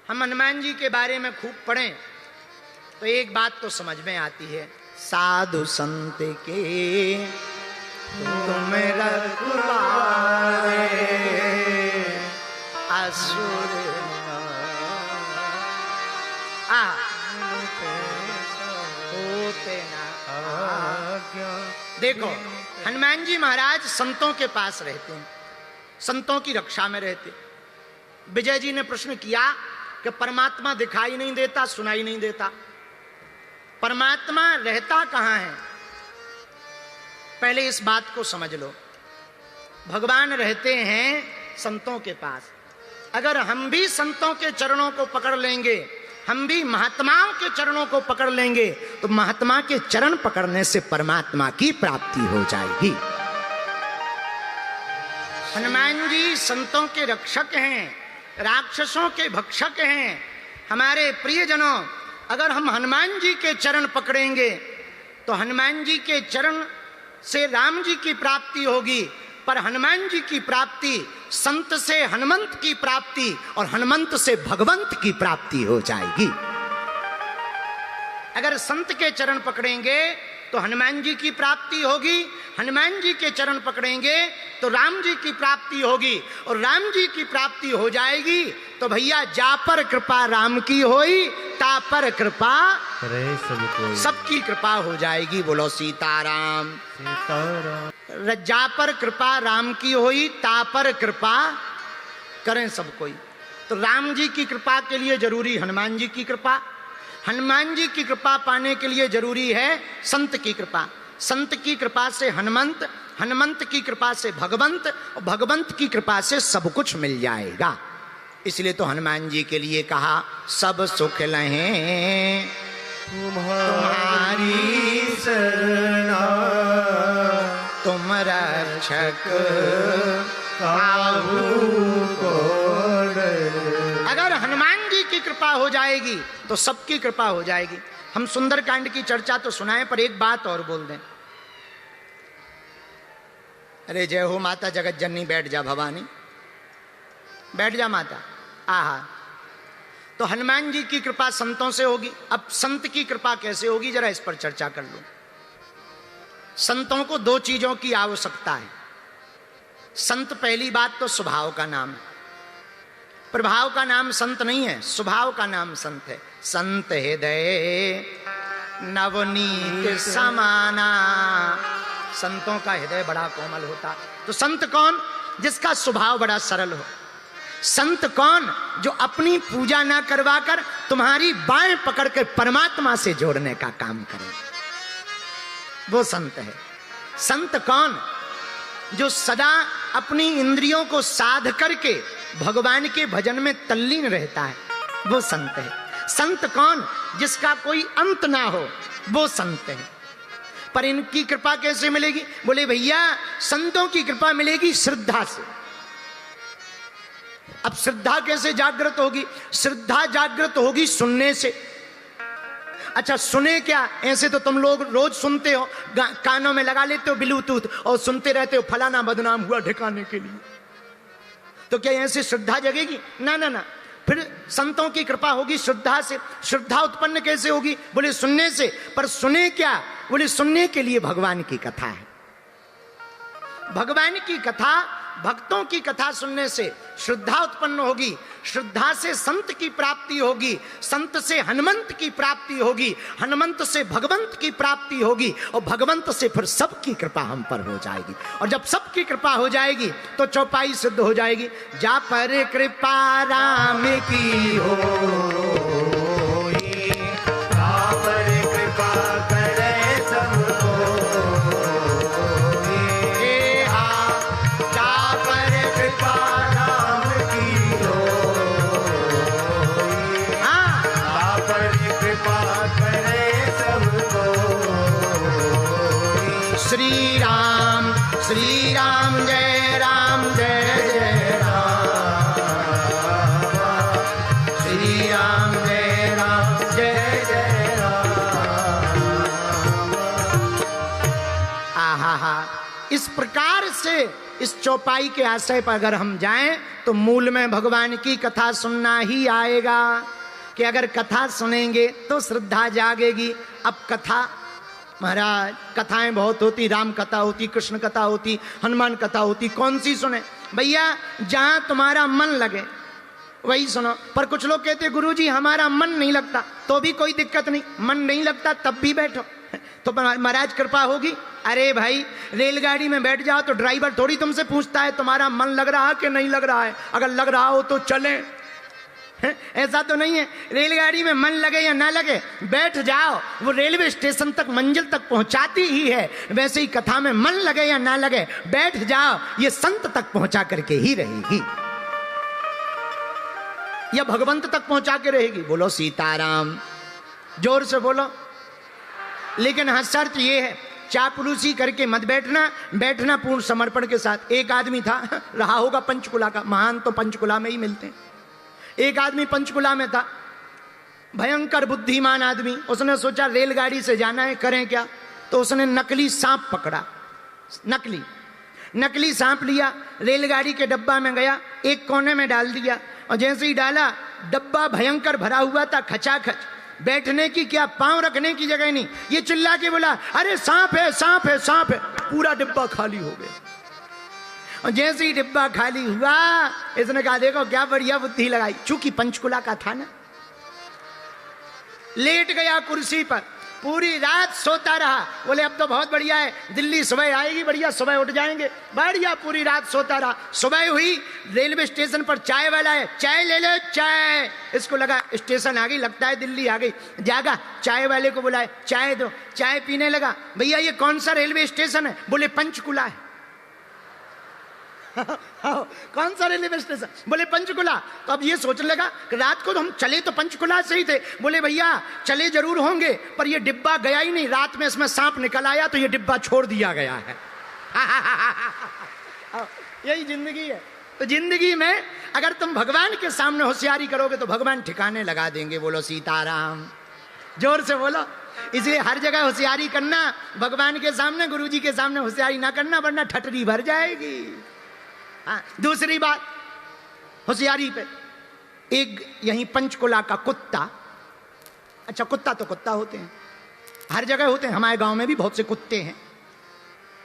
हम हनुमान जी के बारे में खूब पढ़ें तो एक बात तो समझ में आती है, साधु संत के तुम रखवारे असुर होते ना। देखो हनुमान जी महाराज संतों के पास रहते हैं, संतों की रक्षा में रहते। विजय जी ने प्रश्न किया कि परमात्मा दिखाई नहीं देता, सुनाई नहीं देता, परमात्मा रहता कहां है? पहले इस बात को समझ लो, भगवान रहते हैं संतों के पास। अगर हम भी संतों के चरणों को पकड़ लेंगे, हम भी महात्माओं के चरणों को पकड़ लेंगे, तो महात्मा के चरण पकड़ने से परमात्मा की प्राप्ति हो जाएगी। हनुमान जी संतों के रक्षक हैं, राक्षसों के भक्षक हैं। हमारे प्रियजनों, अगर हम हनुमान जी के चरण पकड़ेंगे तो हनुमान जी के चरण से राम जी की प्राप्ति होगी, पर हनुमान जी की प्राप्ति संत से हनुमंत की प्राप्ति और हनुमंत से भगवंत की प्राप्ति हो जाएगी। अगर संत के चरण पकड़ेंगे तो हनुमान जी की प्राप्ति होगी, हनुमान जी के चरण पकड़ेंगे तो राम जी की प्राप्ति होगी, और राम जी की प्राप्ति हो जाएगी तो भैया जा पर कृपा राम की होई, ता पर कृपा सबकी कृपा हो जाएगी। बोलो सीताराम सीताराम। जा पर कृपा राम की होई, ता पर कृपा करें सब कोई। तो राम जी की कृपा के लिए जरूरी हनुमान जी की कृपा, हनुमान जी की कृपा पाने के लिए जरूरी है संत की कृपा, संत की कृपा से हनुमंत, हनुमंत की कृपा से भगवंत, और भगवंत की कृपा से सब कुछ मिल जाएगा। इसलिए तो हनुमान जी के लिए कहा सब सुख लहें तुम्हारी शरणा, तुम रक्षक काहू को। अगर हनुमान जी की कृपा हो जाएगी तो सबकी कृपा हो जाएगी। हम सुंदरकांड की चर्चा तो सुनाएं, पर एक बात और बोल दें। अरे जय हो माता जगत जननी, बैठ जा भवानी, बैठ जा माता। आहा, तो हनुमान जी की कृपा संतों से होगी। अब संत की कृपा कैसे होगी, जरा इस पर चर्चा कर लो। संतों को दो चीजों की आवश्यकता है। संत पहली बात तो स्वभाव का नाम है, प्रभाव का नाम संत नहीं है, स्वभाव का नाम संत है। संत हृदय नवनीत समाना, संतों का हृदय बड़ा कोमल होता। तो संत कौन? जिसका स्वभाव बड़ा सरल हो। संत कौन? जो अपनी पूजा ना करवाकर तुम्हारी बाएं पकड़ कर परमात्मा से जोड़ने का काम करे, वो संत है। संत कौन? जो सदा अपनी इंद्रियों को साध करके भगवान के भजन में तल्लीन रहता है, वो संत है। संत कौन? जिसका कोई अंत ना हो, वो संत है। पर इनकी कृपा कैसे मिलेगी? बोले भैया संतों की कृपा मिलेगी श्रद्धा से। अब श्रद्धा कैसे जागृत होगी? श्रद्धा जागृत होगी सुनने से। अच्छा सुने क्या? ऐसे तो तुम लोग रोज सुनते हो, कानों में लगा लेते हो ब्लूटूथ और सुनते रहते हो फलाना बदनाम हुआ ढिकाने के लिए। तो क्या ऐसे श्रद्धा जगेगी? ना ना ना। फिर संतों की कृपा होगी श्रद्धा से। श्रद्धा उत्पन्न कैसे होगी? बोले सुनने से। पर सुने क्या? बोले सुनने के लिए भगवान की कथा है। भगवान की कथा, भक्तों की कथा सुनने से श्रद्धा उत्पन्न होगी। श्रद्धा से संत की प्राप्ति होगी, संत से हनुमंत की प्राप्ति होगी, हनुमंत से भगवंत की प्राप्ति होगी, और भगवंत से फिर सबकी कृपा हम पर हो जाएगी। और जब सबकी कृपा हो जाएगी तो चौपाई सिद्ध हो जाएगी। जा पर कृपा राम की हो, श्री राम जय राम जय जय राम, श्री राम इस प्रकार से इस चौपाई के आशय पर अगर हम जाएं तो मूल में भगवान की कथा सुनना ही आएगा कि अगर कथा सुनेंगे तो श्रद्धा जागेगी। अब कथा महाराज कथाएं बहुत होती, राम कथा होती, कृष्ण कथा होती, हनुमान कथा होती, कौन सी सुने भैया? जहां तुम्हारा मन लगे वही सुनो। पर कुछ लोग कहते गुरुजी हमारा मन नहीं लगता, तो भी कोई दिक्कत नहीं, मन नहीं लगता तब भी बैठो तो महाराज कृपा होगी। अरे भाई रेलगाड़ी में बैठ जाओ तो ड्राइवर थोड़ी तुमसे पूछता है तुम्हारा मन लग रहा है कि नहीं लग रहा है, अगर लग रहा हो तो चलें। ऐसा तो नहीं है, रेलगाड़ी में मन लगे या ना लगे बैठ जाओ, वो रेलवे स्टेशन तक मंजिल तक पहुंचाती ही है। वैसे ही कथा में मन लगे या ना लगे बैठ जाओ, ये संत तक पहुंचा करके ही रहेगी, या भगवंत तक पहुंचा के रहेगी। बोलो सीताराम, जोर से बोलो। लेकिन हाँ शर्त ये है, चापलूसी करके मत बैठना, बैठना पूर्ण समर्पण के साथ। एक आदमी था, रहा होगा पंचकुला का, महान तो पंचकुला में ही मिलते हैं। एक आदमी पंचकुला में था, भयंकर बुद्धिमान आदमी। उसने सोचा रेलगाड़ी से जाना है, करें क्या? तो उसने नकली सांप पकड़ा, नकली सांप लिया, रेलगाड़ी के डब्बा में गया, एक कोने में डाल दिया, और जैसे ही डाला डब्बा भयंकर भरा हुआ था, खचाखच, बैठने की क्या पांव रखने की जगह नहीं। ये चिल्ला के बोला अरे सांप है, सांप है, सांप है। पूरा डिब्बा खाली हो गया। और जैसे ही डिब्बा खाली हुआ इसने कहा देखो क्या बढ़िया बुद्धि लगाई, चूंकि पंचकुला का था ना। लेट गया कुर्सी पर, पूरी रात सोता रहा। बोले अब तो बहुत बढ़िया है, दिल्ली सुबह आएगी, बढ़िया सुबह उठ जाएंगे, बढ़िया। पूरी रात सोता रहा। सुबह हुई, रेलवे स्टेशन पर चाय वाला है, चाय ले लो चाय। इसको लगा स्टेशन आ गई, लगता है दिल्ली आ गई। जागा, चाय वाले को बुलाए, चाय दो। चाय पीने लगा। भैया ये कौन सा रेलवे स्टेशन है? बोले पंचकुला है। कौन सा रेलवे स्टेशन? बोले पंचकुला। तो अब ये सोचने लगा कि रात को तो हम चले तो पंचकुला से ही थे। बोले भैया चले जरूर होंगे, पर ये डिब्बा गया ही नहीं, रात में इसमें सांप निकल आया तो ये डिब्बा छोड़ दिया गया है। यही जिंदगी है। तो जिंदगी में अगर तुम भगवान के सामने होशियारी करोगे तो भगवान ठिकाने लगा देंगे। बोलो सीताराम, जोर से बोलो। इसलिए हर जगह होशियारी करना, भगवान के सामने, गुरुजी के सामने होशियारी ना करना, वरना ठटरी भर जाएगी। हाँ, दूसरी बात होशियारी पे, एक यहीं पंचकुला का कुत्ता, अच्छा कुत्ता तो कुत्ता होते हैं, हर जगह होते हैं, हमारे गांव में भी बहुत से कुत्ते हैं,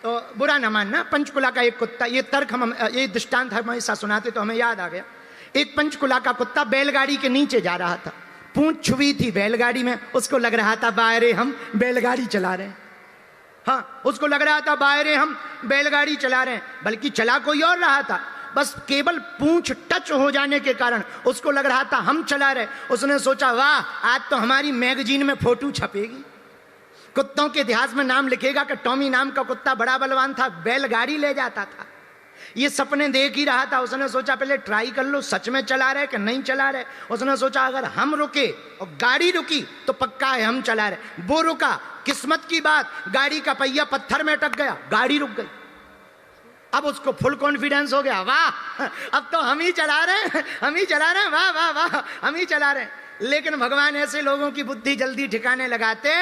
तो बुरा ना मानना। पंचकुला का एक कुत्ता, ये तर्क हम ये दृष्टांत हम ऐसा सुनाते तो हमें याद आ गया। एक पंचकुला का कुत्ता बैलगाड़ी के नीचे जा रहा था, पूंछ छुई थी बैलगाड़ी में, उसको लग रहा था बाहरे हम बैलगाड़ी चला रहे हैं। हाँ, उसको लग रहा था बाहरे हम बैलगाड़ी चला रहे हैं, बल्कि चला कोई और रहा था, बस केवल पूंछ टच हो जाने के कारण उसको लग रहा था हम चला रहे। उसने सोचा वाह आज तो हमारी मैगजीन में फोटो छपेगी, कुत्तों के इतिहास में नाम लिखेगा कि टॉमी नाम का कुत्ता बड़ा बलवान था, बैलगाड़ी ले जाता था। ये सपने देख ही रहा था। उसने सोचा पहले ट्राई कर लो, सच में चला रहे कि नहीं चला रहे। उसने सोचा अगर हम रुके और गाड़ी रुकी तो पक्का है हम चला रहे। वो रुका, किस्मत की बात, गाड़ी का पहिया पत्थर में अटक गया, गाड़ी रुक गई। अब उसको फुल कॉन्फिडेंस हो गया, वाह अब तो हम ही चला रहे हैं, हम ही चला रहे हैं, वाह वाह वाह हम ही चला रहे हैं। लेकिन भगवान ऐसे लोगों की बुद्धि जल्दी ठिकाने लगाते।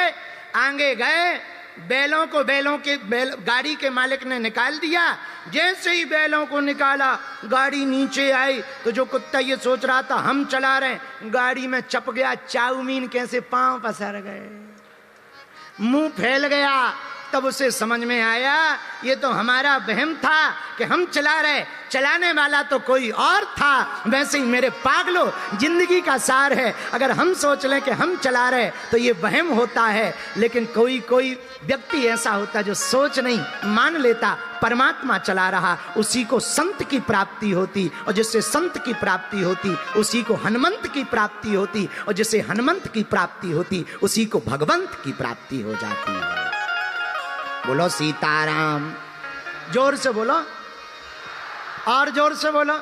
आगे गए, बैलों को गाड़ी के मालिक ने निकाल दिया। जैसे ही बैलों को निकाला, गाड़ी नीचे आई तो जो कुत्ता ये सोच रहा था हम चला रहे, गाड़ी में चप गया चाउमीन, कैसे पांव पसर गए, मुंह फैल गया। तब उसे समझ में आया ये तो हमारा वहम था कि हम चला रहे, चलाने वाला तो कोई और था। वैसे ही मेरे पागलो, जिंदगी का सार है, अगर हम सोच लें कि हम चला रहे तो ये वहम होता है। लेकिन कोई व्यक्ति ऐसा होता जो सोच नहीं, मान लेता परमात्मा चला रहा, उसी को संत की प्राप्ति होती, और जिससे संत की प्राप्ति होती उसी को हनुमंत की प्राप्ति होती, और जिससे हनुमंत की प्राप्ति होती उसी को भगवंत की प्राप्ति हो जाती है। बोलो सीताराम, जोर से बोलो और जोर से बोलो।